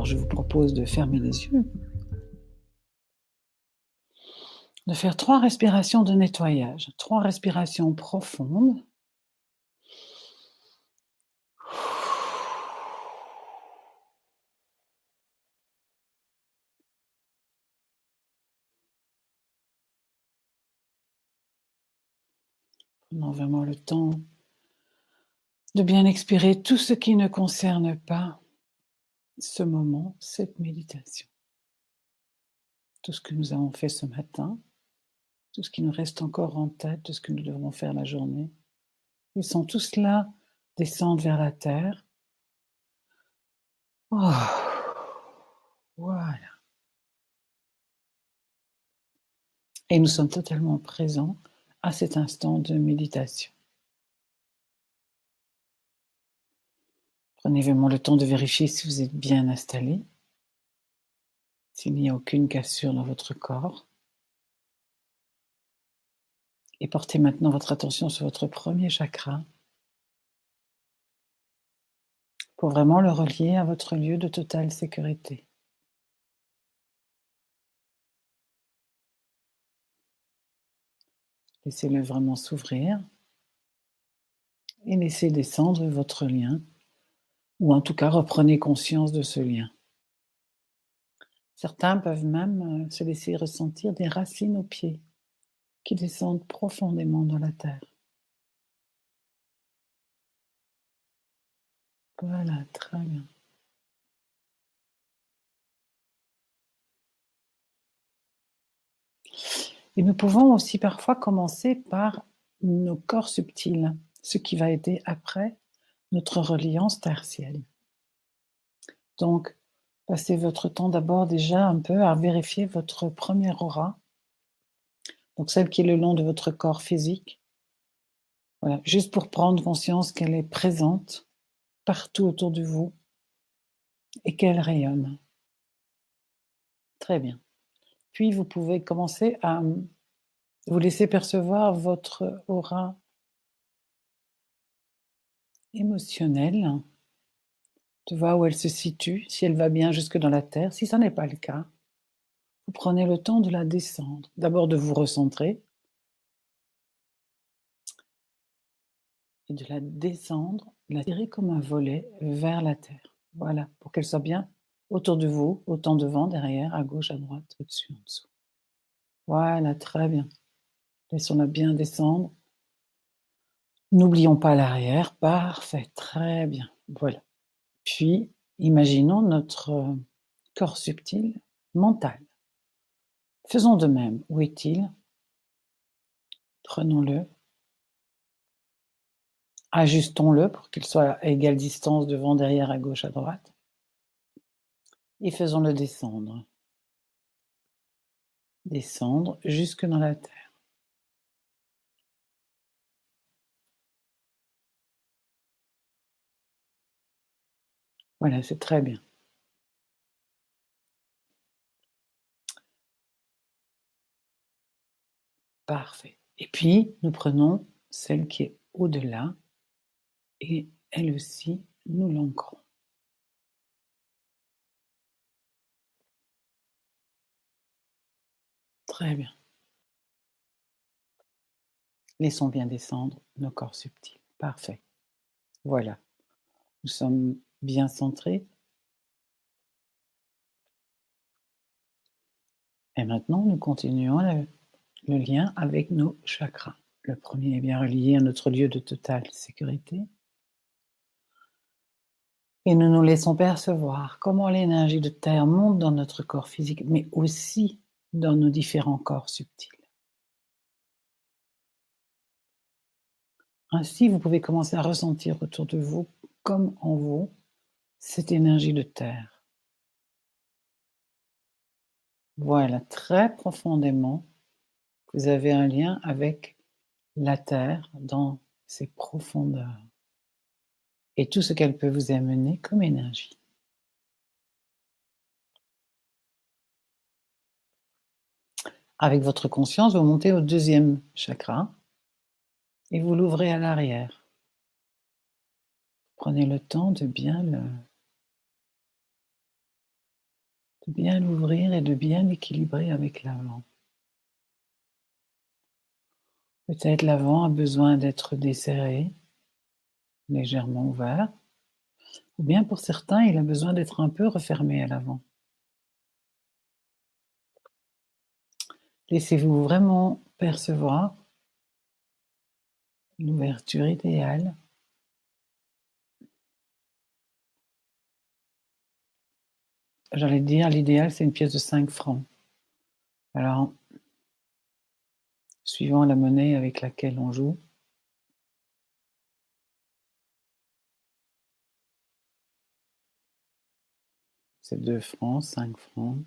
Alors je vous propose de fermer les yeux, de faire 3 respirations de nettoyage, 3 respirations profondes. Prenons vraiment le temps de bien expirer tout ce qui ne concerne pas ce moment, cette méditation. Tout ce que nous avons fait ce matin, tout ce qui nous reste encore en tête, tout ce que nous devrons faire la journée. Laissons tout cela descendre vers la terre. Oh, voilà. Et nous sommes totalement présents à cet instant de méditation. Prenez vraiment le temps de vérifier si vous êtes bien installé, s'il n'y a aucune cassure dans votre corps. Et portez maintenant votre attention sur votre premier chakra pour vraiment le relier à votre lieu de totale sécurité. Laissez-le vraiment s'ouvrir et laissez descendre votre lien, ou en tout cas reprenez conscience de ce lien. Certains peuvent même se laisser ressentir des racines aux pieds qui descendent profondément dans la terre. Voilà, très bien. Et nous pouvons aussi parfois commencer par nos corps subtils, ce qui va aider après notre reliance tertielle. Donc, passez votre temps d'abord déjà un peu à vérifier votre première aura, donc celle qui est le long de votre corps physique. Voilà, juste pour prendre conscience qu'elle est présente partout autour de vous et qu'elle rayonne. Très bien. Puis vous pouvez commencer à vous laisser percevoir votre aura émotionnelle, de voir où elle se situe, si elle va bien jusque dans la terre. Si ça n'est pas le cas, vous prenez le temps de la descendre. D'abord de vous recentrer et de la descendre, de la tirer comme un volet vers la terre. Voilà, pour qu'elle soit bien autour de vous, autant devant, derrière, à gauche, à droite, au-dessus, en dessous. Voilà, très bien. Laissons-la bien descendre. N'oublions pas l'arrière. Parfait, très bien. Voilà. Puis, imaginons notre corps subtil, mental. Faisons de même. Où est-il? Prenons-le. Ajustons-le pour qu'il soit à égale distance devant, derrière, à gauche, à droite. Et faisons-le descendre. Descendre jusque dans la terre. Voilà, c'est très bien. Parfait. Et puis, nous prenons celle qui est au-delà et elle aussi, nous l'ancrons. Très bien. Laissons bien descendre nos corps subtils. Parfait. Voilà. Nous sommes bien centrés. Et maintenant, nous continuons le lien avec nos chakras. Le premier est bien relié à notre lieu de totale sécurité. Et nous nous laissons percevoir comment l'énergie de terre monte dans notre corps physique, mais aussi dans nos différents corps subtils. Ainsi, vous pouvez commencer à ressentir autour de vous, comme en vous, cette énergie de terre. Voilà, très profondément, vous avez un lien avec la terre dans ses profondeurs et tout ce qu'elle peut vous amener comme énergie. Avec votre conscience, vous montez au deuxième chakra et vous l'ouvrez à l'arrière. Prenez le temps de bien de bien l'ouvrir et de bien l'équilibrer avec l'avant. Peut-être l'avant a besoin d'être desserré, légèrement ouvert, ou bien pour certains, il a besoin d'être un peu refermé à l'avant. Laissez-vous vraiment percevoir l'ouverture idéale. J'allais dire, l'idéal, c'est une pièce de 5 francs. Alors, suivant la monnaie avec laquelle on joue, c'est 2 francs, 5 francs,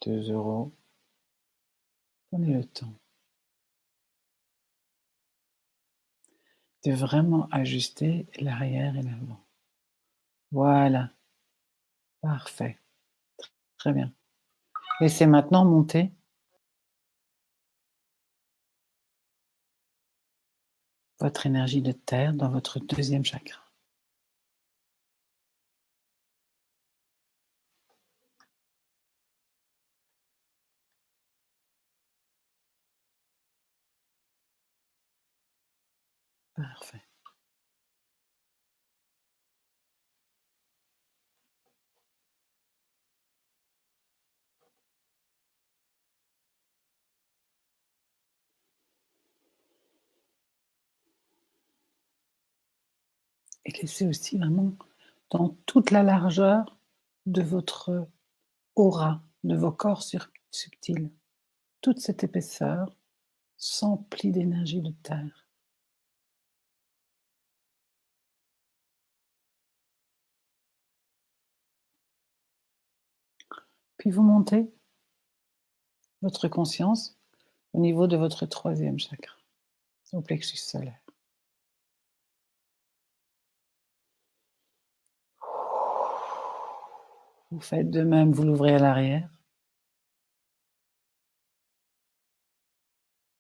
2 €. Prenez le temps de vraiment ajuster l'arrière et l'avant. Voilà, parfait, très bien. Laissez maintenant monter votre énergie de terre dans votre 2e chakra. Parfait. Et laissez aussi vraiment dans toute la largeur de votre aura, de vos corps subtils, toute cette épaisseur s'emplit d'énergie de terre. Puis vous montez votre conscience au niveau de votre 3e chakra, au plexus solaire. Vous faites de même, vous l'ouvrez à l'arrière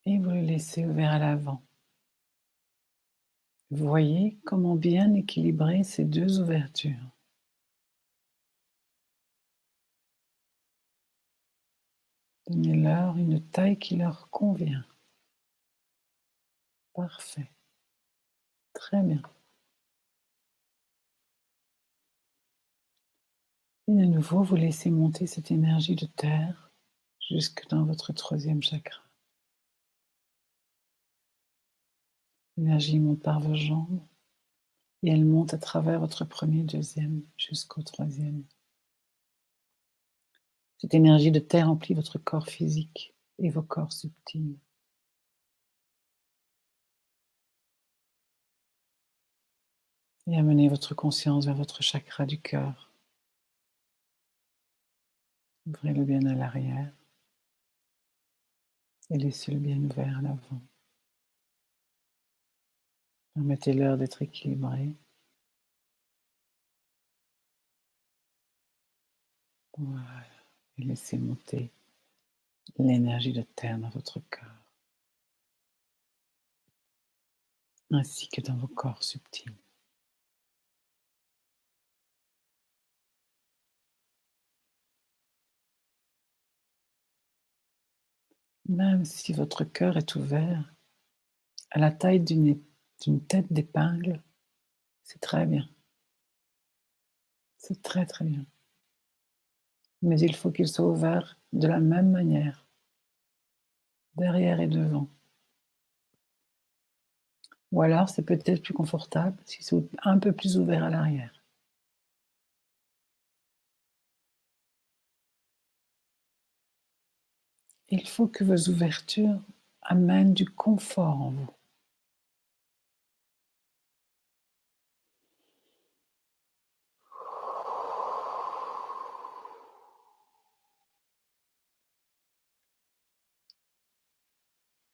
et vous le laissez ouvert à l'avant. Vous voyez comment bien équilibrer ces 2 ouvertures. Donnez-leur une taille qui leur convient. Parfait. Très bien. Et de nouveau, vous laissez monter cette énergie de terre jusque dans votre 3e chakra. L'énergie monte par vos jambes et elle monte à travers votre 1er, 2e jusqu'au 3e. Cette énergie de terre emplit votre corps physique et vos corps subtils. Et amenez votre conscience vers votre chakra du cœur. Ouvrez-le bien à l'arrière et laissez-le bien ouvert à l'avant. Permettez-leur d'être équilibrés. Voilà. Et laissez monter l'énergie de terre dans votre cœur, ainsi que dans vos corps subtils. Même si votre cœur est ouvert à la taille d'une tête d'épingle, c'est très bien. C'est très très bien. Mais il faut qu'il soit ouvert de la même manière, derrière et devant. Ou alors c'est peut-être plus confortable si c'est un peu plus ouvert à l'arrière. Il faut que vos ouvertures amènent du confort en vous.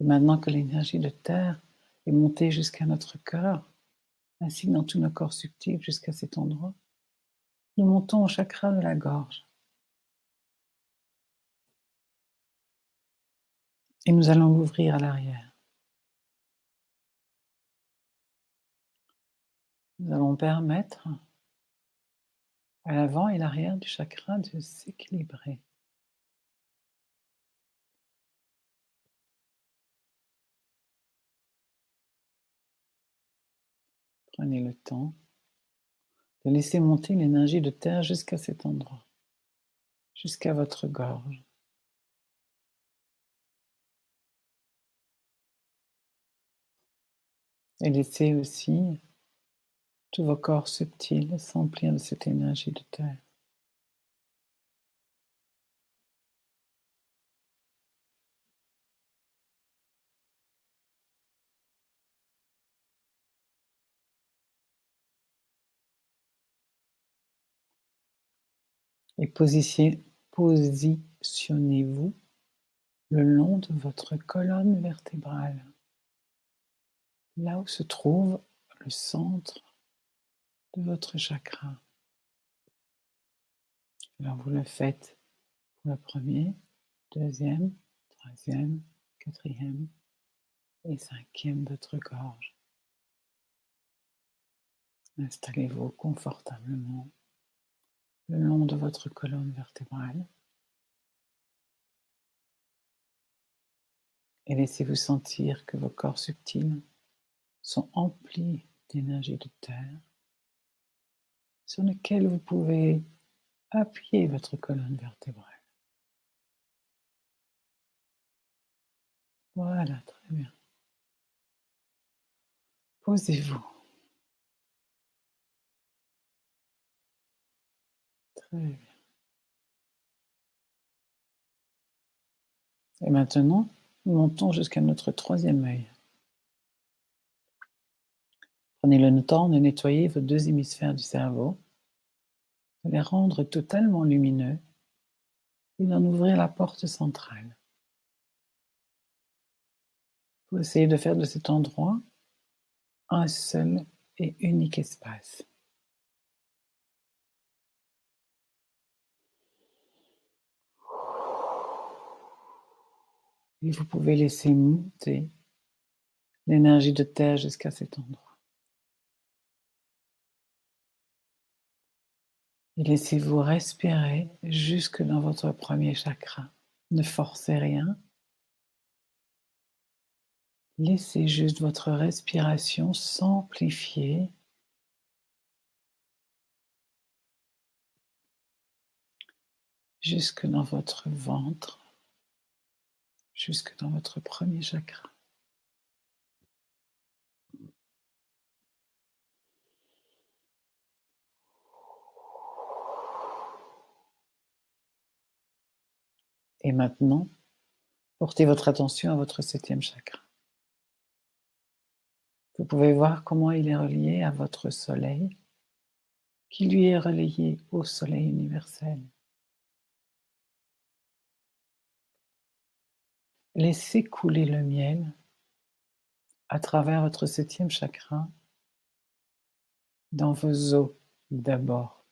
Et maintenant que l'énergie de terre est montée jusqu'à notre cœur, ainsi que dans tous nos corps subtils jusqu'à cet endroit, nous montons au chakra de la gorge. Et nous allons l'ouvrir à l'arrière. Nous allons permettre à l'avant et l'arrière du chakra de s'équilibrer. Prenez le temps de laisser monter l'énergie de terre jusqu'à cet endroit, jusqu'à votre gorge. Et laissez aussi tous vos corps subtils s'emplir de cette énergie de terre. Et positionnez-vous le long de votre colonne vertébrale, là où se trouve le centre de votre chakra. Alors vous le faites pour le premier, deuxième, troisième, quatrième et cinquième de votre gorge. Installez-vous confortablement le long de votre colonne vertébrale et laissez-vous sentir que vos corps subtils sont emplis d'énergie de terre sur lequel vous pouvez appuyer votre colonne vertébrale. Voilà, très bien. Posez-vous. Très bien. Et maintenant, nous montons jusqu'à notre troisième œil. Prenez le temps de nettoyer vos deux hémisphères du cerveau, de les rendre totalement lumineux et d'en ouvrir la porte centrale. Vous essayez de faire de cet endroit un seul et unique espace. Et vous pouvez laisser monter l'énergie de terre jusqu'à cet endroit. Et laissez-vous respirer jusque dans votre premier chakra. Ne forcez rien. Laissez juste votre respiration s'amplifier jusque dans votre ventre, jusque dans votre premier chakra. Et maintenant, portez votre attention à votre septième chakra. Vous pouvez voir comment il est relié à votre soleil, qui lui est relié au soleil universel. Laissez couler le miel à travers votre septième chakra dans vos os d'abord.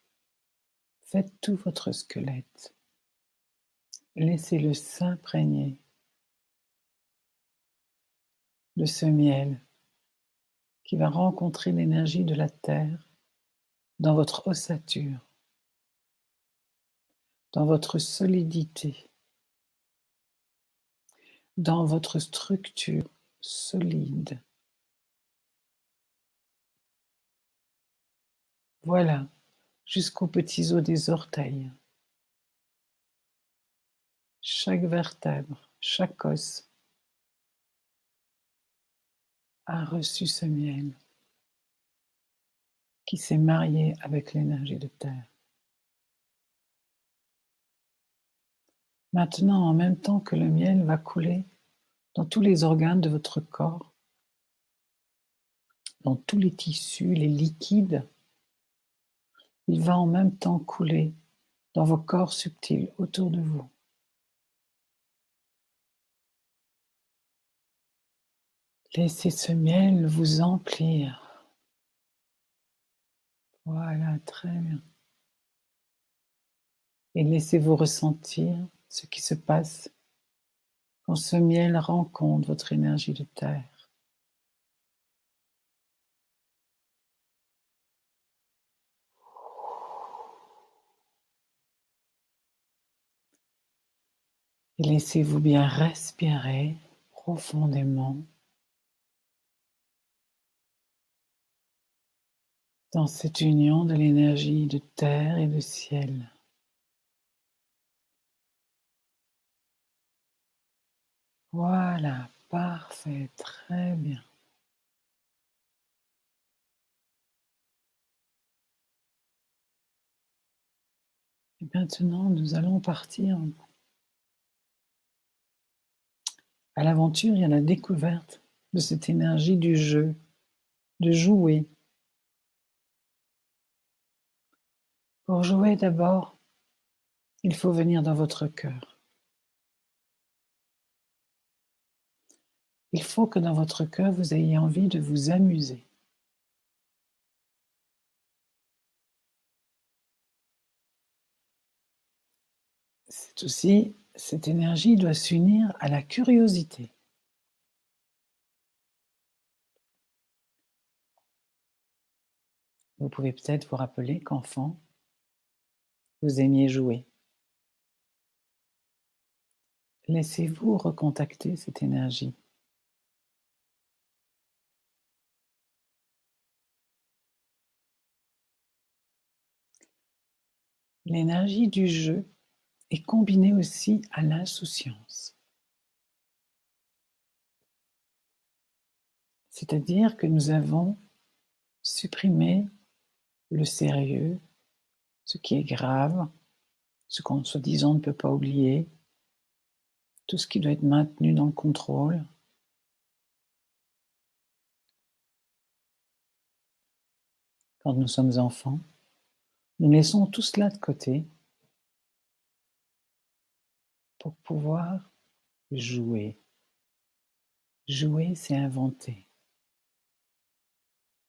Faites tout votre squelette. Laissez-le s'imprégner de ce miel qui va rencontrer l'énergie de la terre dans votre ossature, dans votre solidité, dans votre structure solide. Voilà, jusqu'aux petits os des orteils. Chaque vertèbre, chaque os a reçu ce miel qui s'est marié avec l'énergie de terre. Maintenant, en même temps que le miel va couler dans tous les organes de votre corps, dans tous les tissus, les liquides, il va en même temps couler dans vos corps subtils autour de vous. Laissez ce miel vous emplir. Voilà, très bien. Et laissez-vous ressentir ce qui se passe quand ce miel rencontre votre énergie de terre. Et laissez-vous bien respirer profondément dans cette union de l'énergie de terre et de ciel. Voilà, parfait, très bien. Et maintenant, nous allons partir à l'aventure et à la découverte de cette énergie du jeu, de jouer. Pour jouer d'abord, il faut venir dans votre cœur. Il faut que dans votre cœur, vous ayez envie de vous amuser. C'est aussi, cette énergie doit s'unir à la curiosité. Vous pouvez peut-être vous rappeler qu'enfant, vous aimiez jouer. Laissez-vous recontacter cette énergie. L'énergie du jeu est combinée aussi à l'insouciance. C'est-à-dire que nous avons supprimé le sérieux, ce qui est grave, ce qu'on soi-disant ne peut pas oublier, tout ce qui doit être maintenu dans le contrôle. Quand nous sommes enfants, nous laissons tout cela de côté pour pouvoir jouer. Jouer, c'est inventer.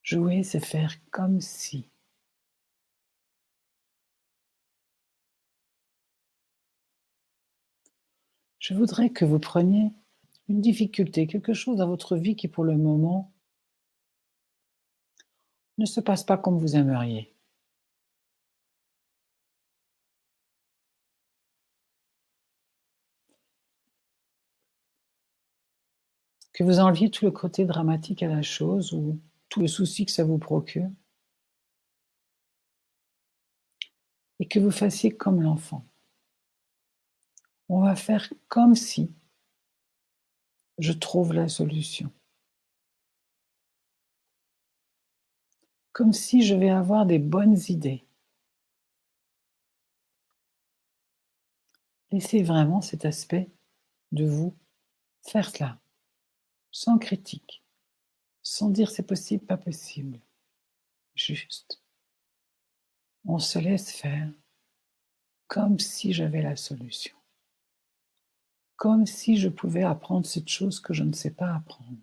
Jouer, c'est faire comme si. Je voudrais que vous preniez une difficulté, quelque chose dans votre vie qui pour le moment ne se passe pas comme vous aimeriez. Que vous enleviez tout le côté dramatique à la chose ou tout le souci que ça vous procure et que vous fassiez comme l'enfant. On va faire comme si je trouve la solution. Comme si je vais avoir des bonnes idées. Laissez vraiment cet aspect de vous faire cela, sans critique, sans dire c'est possible, pas possible. Juste, on se laisse faire comme si j'avais la solution. Comme si je pouvais apprendre cette chose que je ne sais pas apprendre.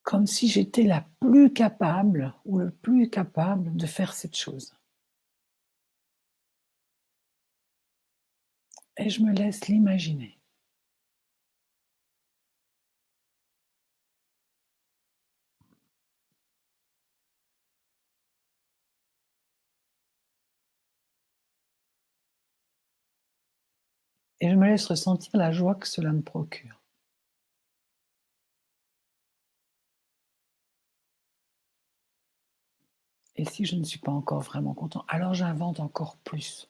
Comme si j'étais la plus capable ou le plus capable de faire cette chose. Et je me laisse l'imaginer. Et je me laisse ressentir la joie que cela me procure. Et si je ne suis pas encore vraiment content, alors j'invente encore plus.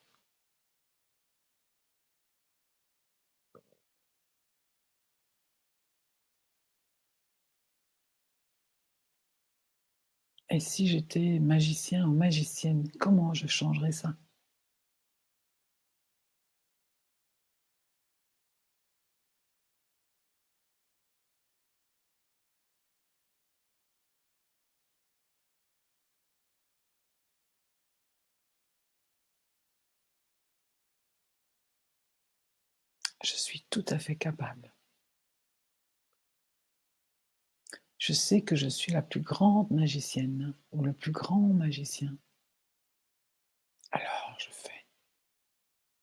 Et si j'étais magicien ou magicienne, comment je changerais ça? Je suis tout à fait capable. Je sais que je suis la plus grande magicienne ou le plus grand magicien. Alors je fais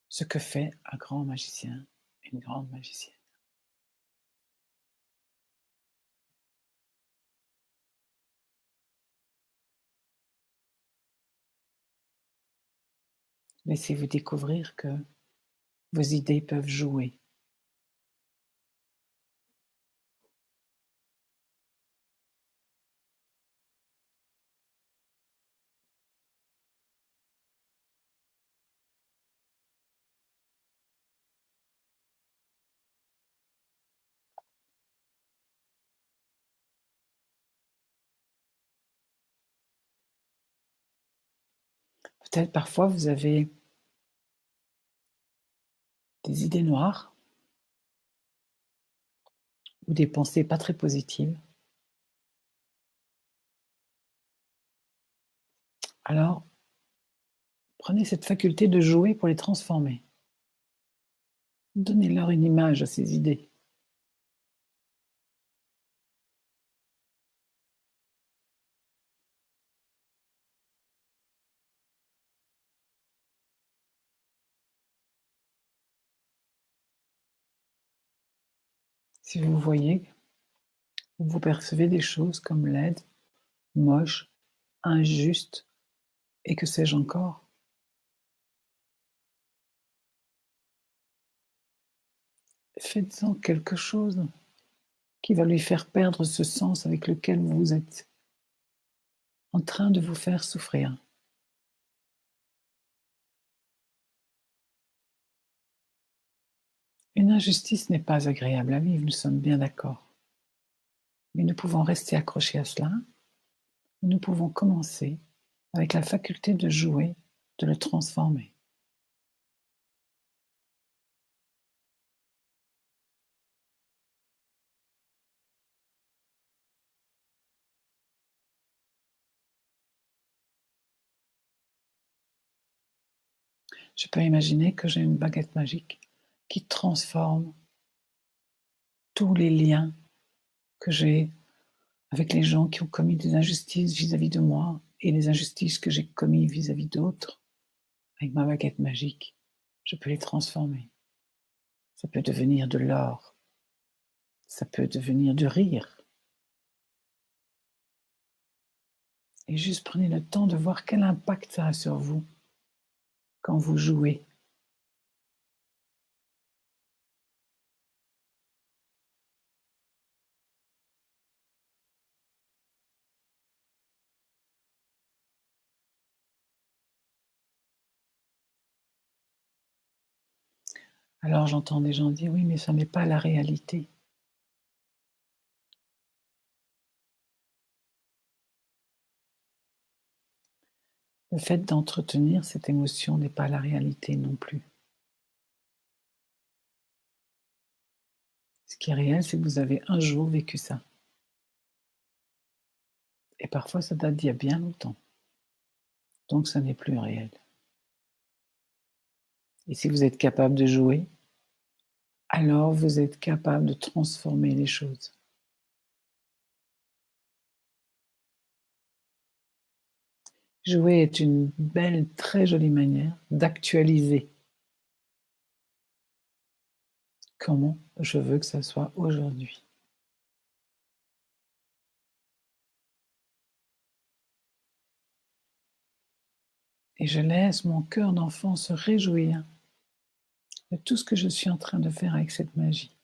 ce que fait un grand magicien, une grande magicienne. Laissez-vous découvrir que vos idées peuvent jouer. Peut-être parfois vous avez des idées noires ou des pensées pas très positives. Alors, prenez cette faculté de jouer pour les transformer. Donnez-leur une image à ces idées. Si vous voyez ou vous percevez des choses comme laides, moches, injustes et que sais-je encore, faites-en quelque chose qui va lui faire perdre ce sens avec lequel vous êtes en train de vous faire souffrir. Une injustice n'est pas agréable à vivre, nous sommes bien d'accord. Mais nous pouvons rester accrochés à cela, ou nous pouvons commencer avec la faculté de jouer, de le transformer. Je peux imaginer que j'ai une baguette magique qui transforme tous les liens que j'ai avec les gens qui ont commis des injustices vis-à-vis de moi et les injustices que j'ai commises vis-à-vis d'autres. Avec ma baguette magique, je peux les transformer. Ça peut devenir de l'or, ça peut devenir du rire. Et juste prenez le temps de voir quel impact ça a sur vous quand vous jouez. Alors j'entends des gens dire oui, mais ça n'est pas la réalité. Le fait d'entretenir cette émotion n'est pas la réalité non plus. Ce qui est réel, c'est que vous avez un jour vécu ça. Et parfois, ça date d'il y a bien longtemps. Donc, ça n'est plus réel. Et si vous êtes capable de jouer, alors vous êtes capable de transformer les choses. Jouer est une belle, très jolie manière d'actualiser comment je veux que ça soit aujourd'hui. Et je laisse mon cœur d'enfant se réjouir de tout ce que je suis en train de faire avec cette magie.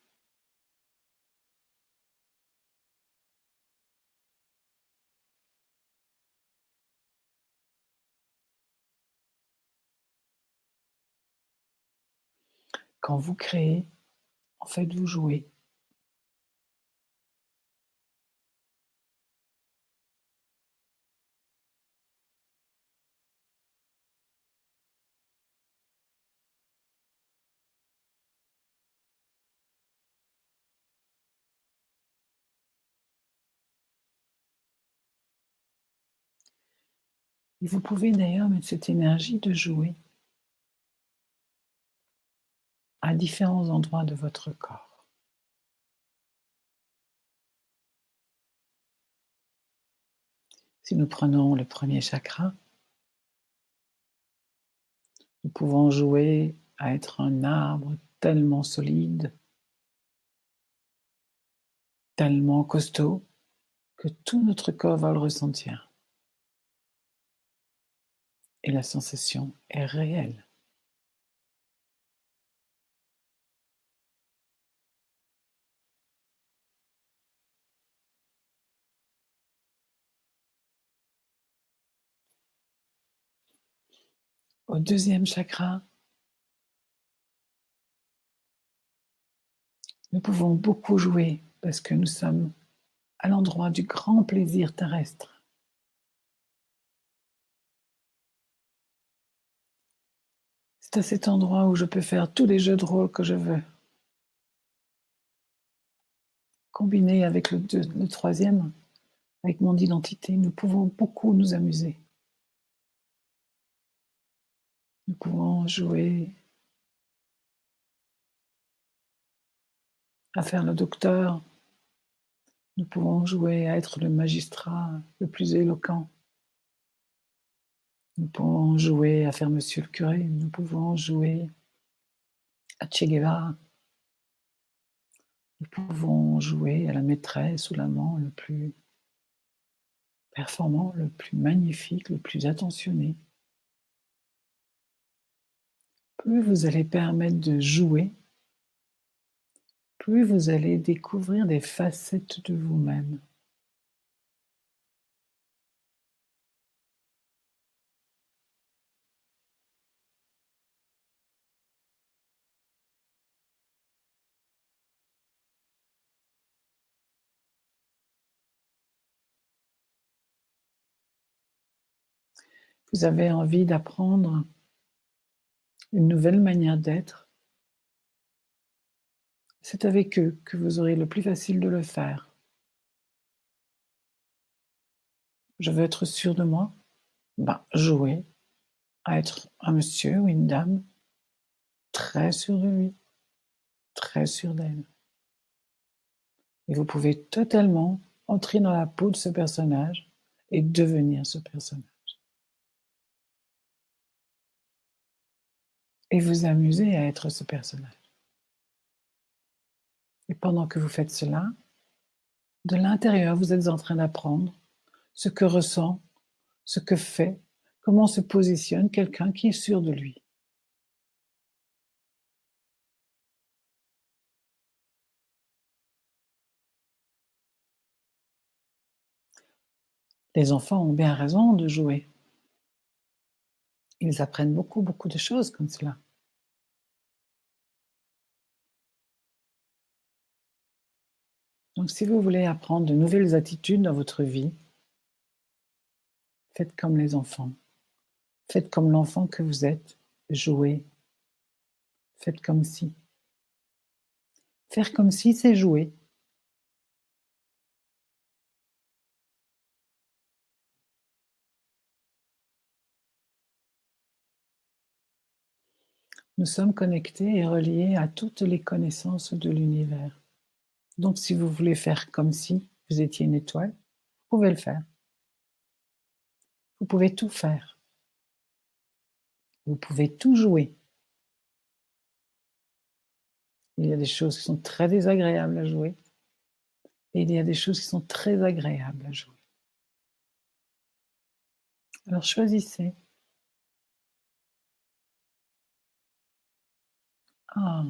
Quand vous créez, en fait, vous jouez. Et vous pouvez d'ailleurs mettre cette énergie de jouer à différents endroits de votre corps. Si nous prenons le premier chakra, nous pouvons jouer à être un arbre tellement solide, tellement costaud, que tout notre corps va le ressentir. Et la sensation est réelle. au deuxième chakra, nous pouvons beaucoup jouer parce que nous sommes à l'endroit du grand plaisir terrestre. C'est à cet endroit où je peux faire tous les jeux de rôle que je veux. Combiné avec le troisième, avec mon identité, nous pouvons beaucoup nous amuser. Nous pouvons jouer à faire le docteur. Nous pouvons jouer à être le magistrat le plus éloquent. Nous pouvons jouer à faire monsieur le curé. Nous pouvons jouer à Che Guevara. Nous pouvons jouer à la maîtresse ou l'amant le plus performant, le plus magnifique, le plus attentionné. Plus vous allez permettre de jouer, plus vous allez découvrir des facettes de vous-même. Vous avez envie d'apprendre une nouvelle manière d'être. C'est avec eux que vous aurez le plus facile de le faire. Je veux être sûr de moi. Jouer à être un monsieur ou une dame très sûr de lui, très sûr d'elle. Et vous pouvez totalement entrer dans la peau de ce personnage et devenir ce personnage. Et vous amuser à être ce personnage. Et pendant que vous faites cela, de l'intérieur, vous êtes en train d'apprendre ce que ressent, ce que fait, comment se positionne quelqu'un qui est sûr de lui. Les enfants ont bien raison de jouer. Ils apprennent beaucoup, beaucoup de choses comme cela. Donc, si vous voulez apprendre de nouvelles attitudes dans votre vie, faites comme les enfants. Faites comme l'enfant que vous êtes. Jouez. Faites comme si. Faire comme si, c'est jouer. Nous sommes connectés et reliés à toutes les connaissances de l'univers. Donc, si vous voulez faire comme si vous étiez une étoile, vous pouvez le faire. Vous pouvez tout faire. Vous pouvez tout jouer. Il y a des choses qui sont très désagréables à jouer et il y a des choses qui sont très agréables à jouer. Alors choisissez. Ah,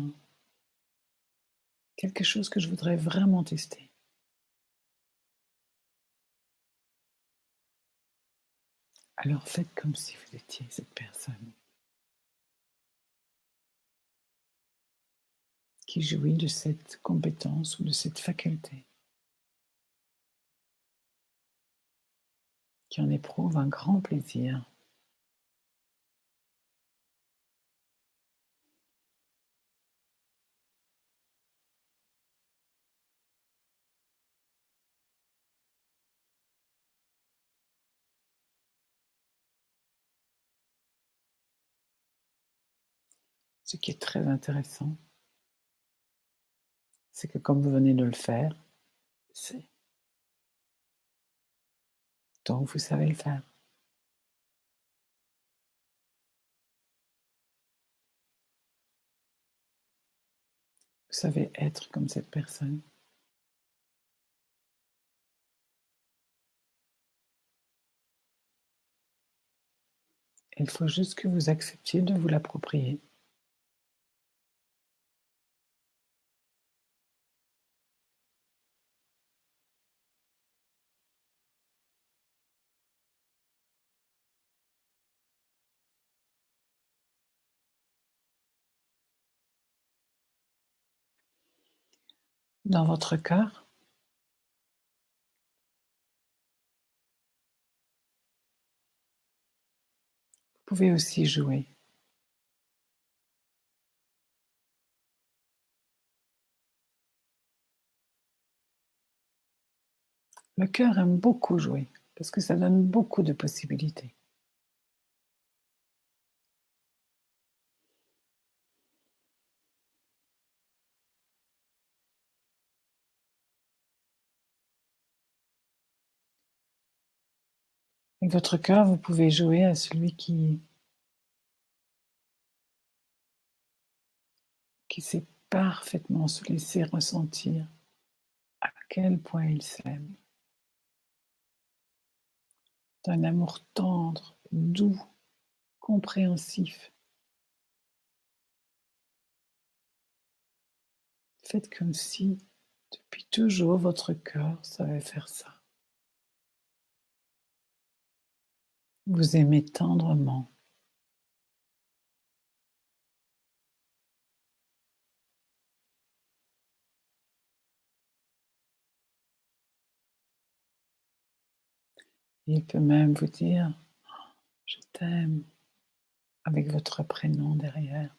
quelque chose que je voudrais vraiment tester. Alors faites comme si vous étiez cette personne qui jouit de cette compétence ou de cette faculté, qui en éprouve un grand plaisir. Ce qui est très intéressant, c'est que comme vous venez de le faire, c'est donc vous savez le faire. Vous savez être comme cette personne. Il faut juste que vous acceptiez de vous l'approprier. dans votre cœur. Vous pouvez aussi jouer. Le cœur aime beaucoup jouer parce que ça donne beaucoup de possibilités. Avec votre cœur, vous pouvez jouer à celui qui sait parfaitement se laisser ressentir à quel point il s'aime. D'un amour tendre, doux, compréhensif. Faites comme si, depuis toujours, votre cœur savait faire ça. Vous aimez tendrement. Il peut même vous dire « Je t'aime » avec votre prénom derrière.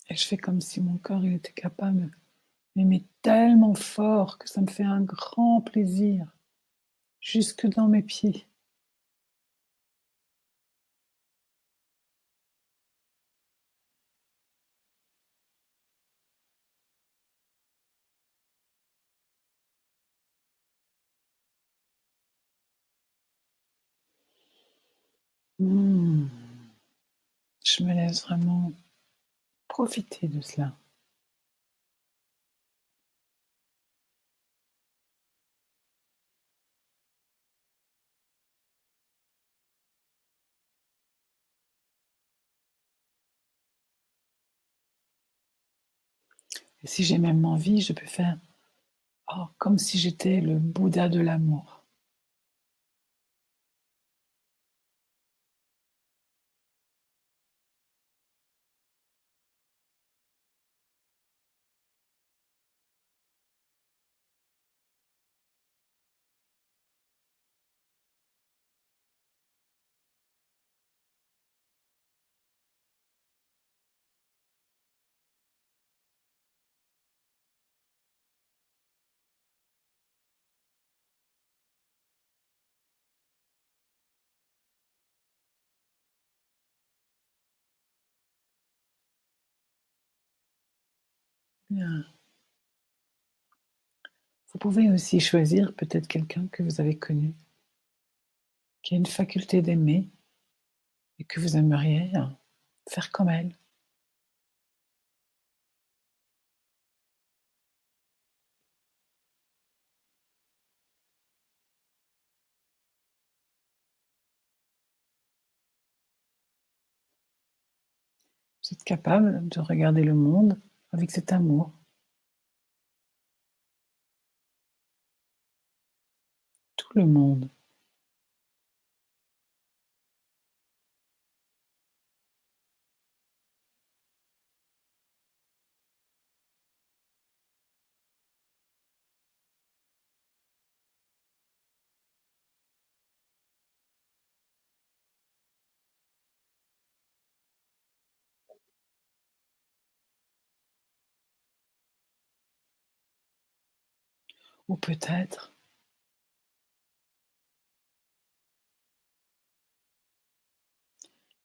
Et je fais comme si mon corps il était capable d'aimer tellement fort que ça me fait un grand plaisir, jusque dans mes pieds. Mmh. Je me laisse vraiment profiter de cela. Et si j'ai même envie, je peux faire comme si j'étais le Bouddha de l'amour. Bien. Vous pouvez aussi choisir peut-être quelqu'un que vous avez connu, qui a une faculté d'aimer et que vous aimeriez faire comme elle. Vous êtes capable de regarder le monde avec cet amour. Tout le monde. Ou peut-être,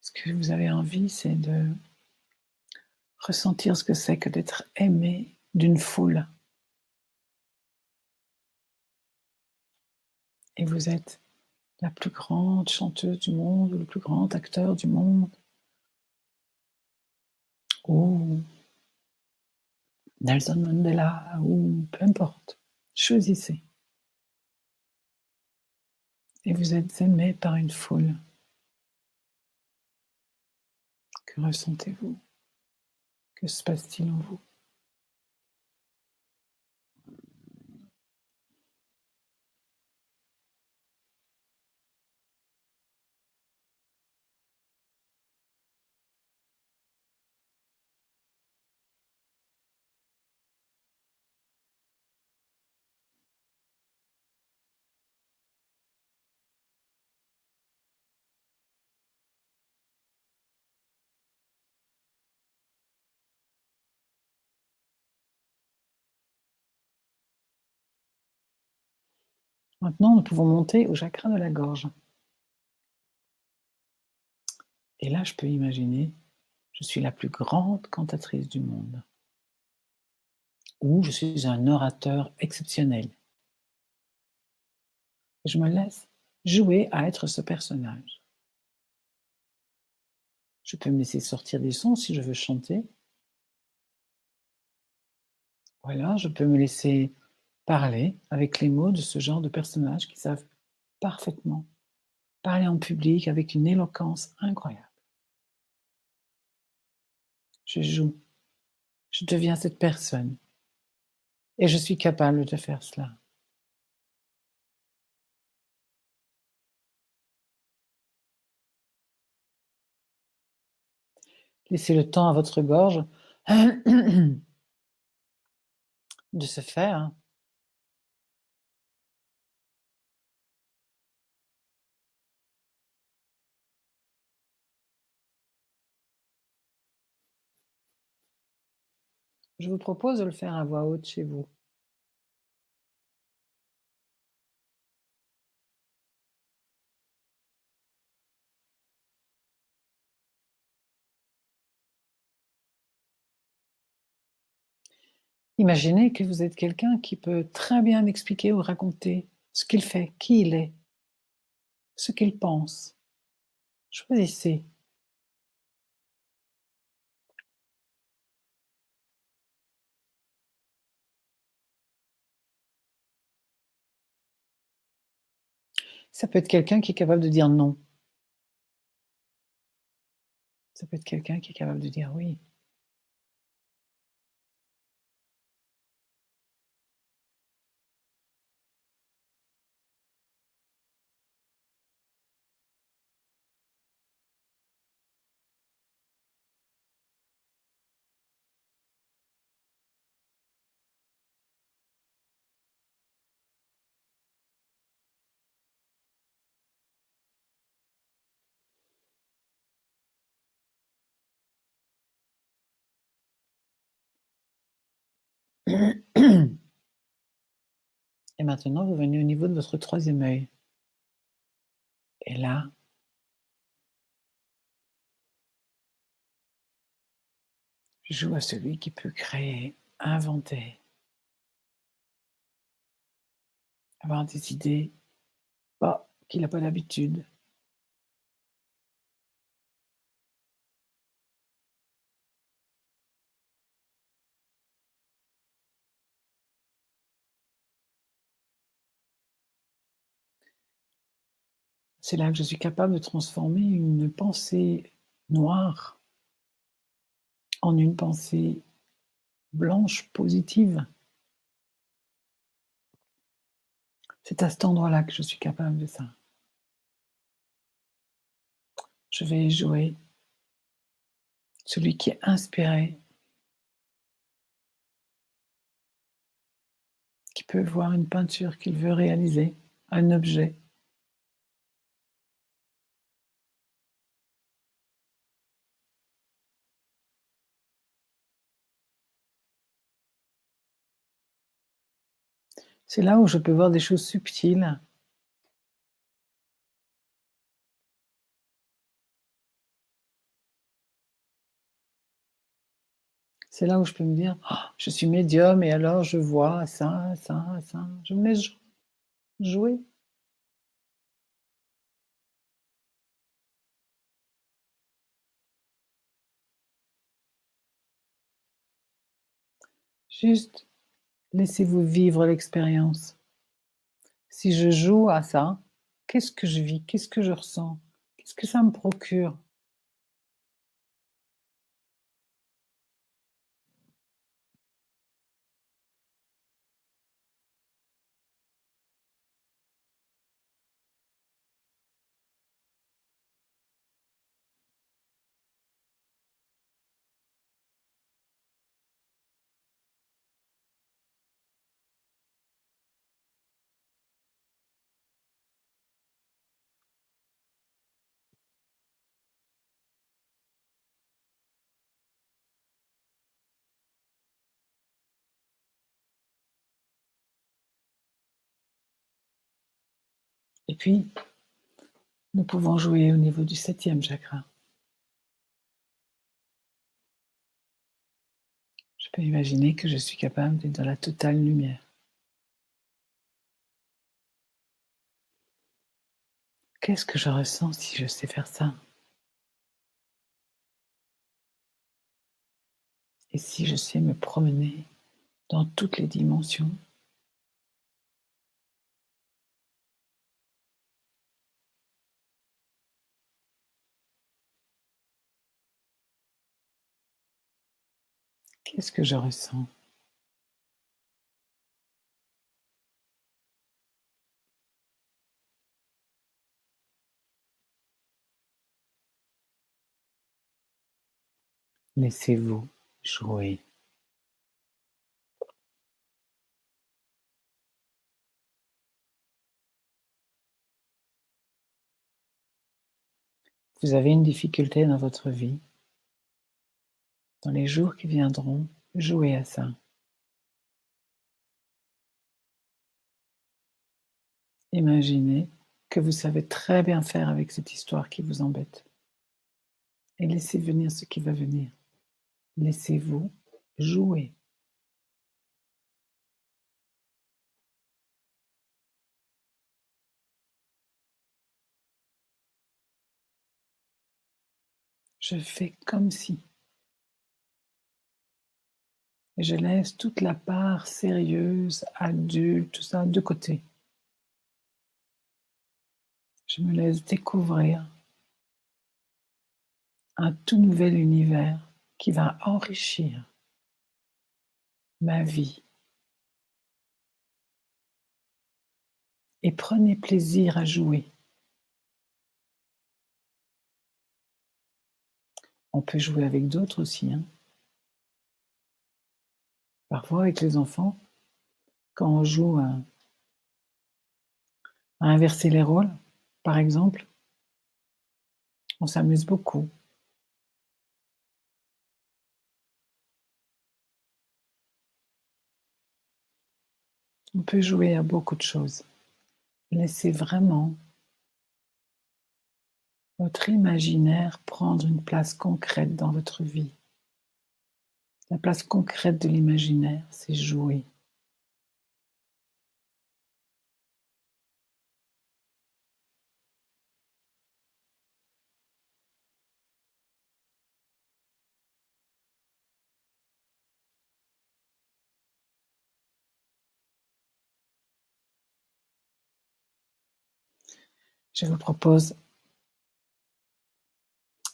ce que vous avez envie, c'est de ressentir ce que c'est que d'être aimé d'une foule. Et vous êtes la plus grande chanteuse du monde ou le plus grand acteur du monde. Ou Nelson Mandela, ou peu importe. Choisissez. Et vous êtes aimé par une foule. Que ressentez-vous? Que se passe-t-il en vous? Maintenant, nous pouvons monter au chakra de la gorge. Et là, je peux imaginer, je suis la plus grande cantatrice du monde. Ou je suis un orateur exceptionnel. Je me laisse jouer à être ce personnage. Je peux me laisser sortir des sons si je veux chanter. Ou alors, je peux me laisser parler avec les mots de ce genre de personnages qui savent parfaitement parler en public avec une éloquence incroyable. Je joue, je deviens cette personne et je suis capable de faire cela. Laissez le temps à votre gorge de se faire. Je vous propose de le faire à voix haute chez vous. Imaginez que vous êtes quelqu'un qui peut très bien expliquer ou raconter ce qu'il fait, qui il est, ce qu'il pense. Choisissez. Ça peut être quelqu'un qui est capable de dire non. Ça peut être quelqu'un qui est capable de dire oui. Et maintenant, vous venez au niveau de votre troisième œil. Et là, je joue à celui qui peut créer, inventer, avoir des idées qu'il n'a pas l'habitude. C'est là que je suis capable de transformer une pensée noire en une pensée blanche, positive. C'est à cet endroit-là que je suis capable de ça. Je vais jouer celui qui est inspiré, qui peut voir une peinture qu'il veut réaliser, un objet. C'est là où je peux voir des choses subtiles. C'est là où je peux me dire, oh, je suis médium et alors je vois ça, ça, ça. Je me laisse jouer. Juste laissez-vous vivre l'expérience. Si je joue à ça, qu'est-ce que je vis? Qu'est-ce que je ressens? Qu'est-ce que ça me procure? Et puis, nous pouvons jouer au niveau du 7e chakra. Je peux imaginer que je suis capable d'être dans la totale lumière. Qu'est-ce que je ressens si je sais faire ça? Et si je sais me promener dans toutes les dimensions? Qu'est-ce que je ressens? Laissez-vous jouer. Vous avez une difficulté dans votre vie, dans les jours qui viendront, jouez à ça. Imaginez que vous savez très bien faire avec cette histoire qui vous embête. Et laissez venir ce qui va venir. Laissez-vous jouer. Je fais comme si. Et je laisse toute la part sérieuse, adulte, tout ça de côté. Je me laisse découvrir un tout nouvel univers qui va enrichir ma vie. Et prenez plaisir à jouer. On peut jouer avec d'autres aussi, hein. Parfois avec les enfants, quand on joue à inverser les rôles, par exemple, on s'amuse beaucoup. On peut jouer à beaucoup de choses. Laissez vraiment votre imaginaire prendre une place concrète dans votre vie. La place concrète de l'imaginaire, c'est jouer. Je vous propose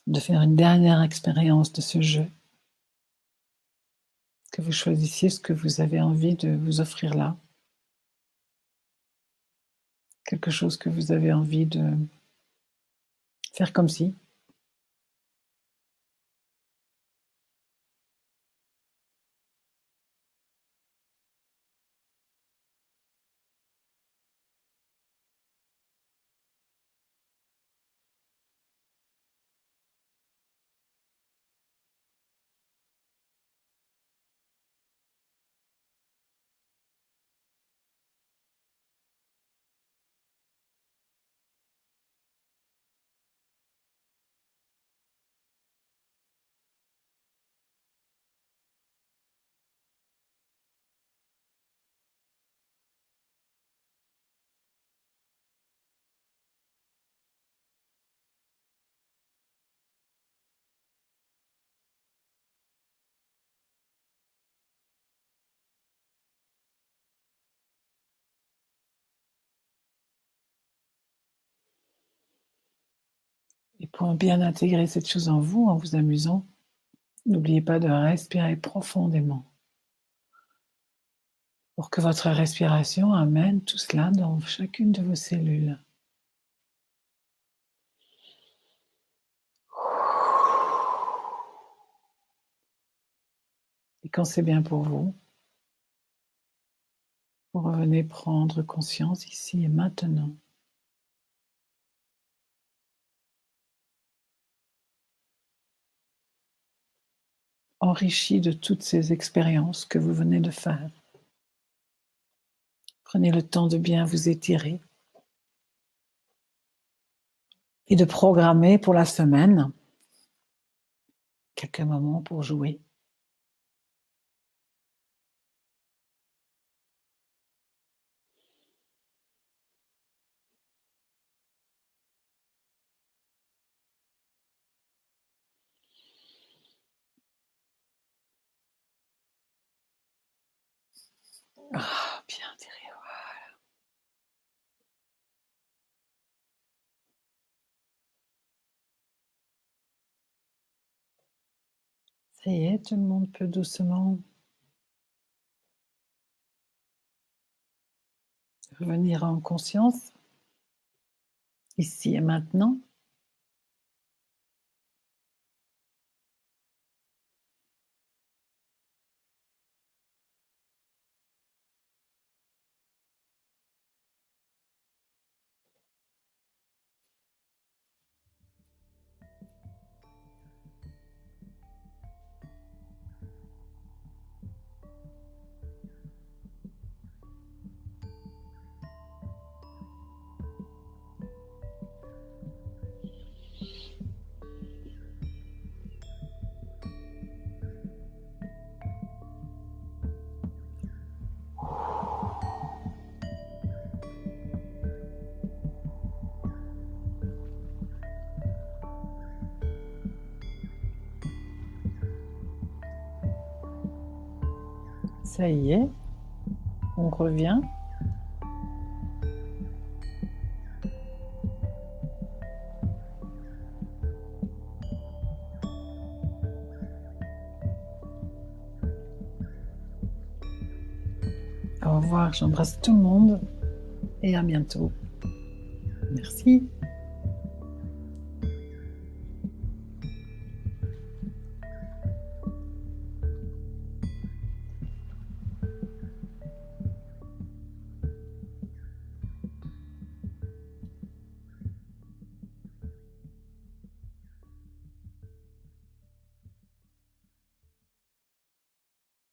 de faire une dernière expérience de ce jeu, que vous choisissiez ce que vous avez envie de vous offrir là, quelque chose que vous avez envie de faire comme si. Et pour bien intégrer cette chose en vous, en vous amusant, n'oubliez pas de respirer profondément pour que votre respiration amène tout cela dans chacune de vos cellules. Et quand c'est bien pour vous revenez prendre conscience ici et maintenant. Enrichi de toutes ces expériences que vous venez de faire. Prenez le temps de bien vous étirer. et de programmer pour la semaine quelques moments pour jouer. Ah, bien, Thierry. Ça y est, tout le monde peut doucement revenir en conscience, ici et maintenant. Ça y est, on revient. Au revoir, j'embrasse tout le monde et à bientôt. Merci.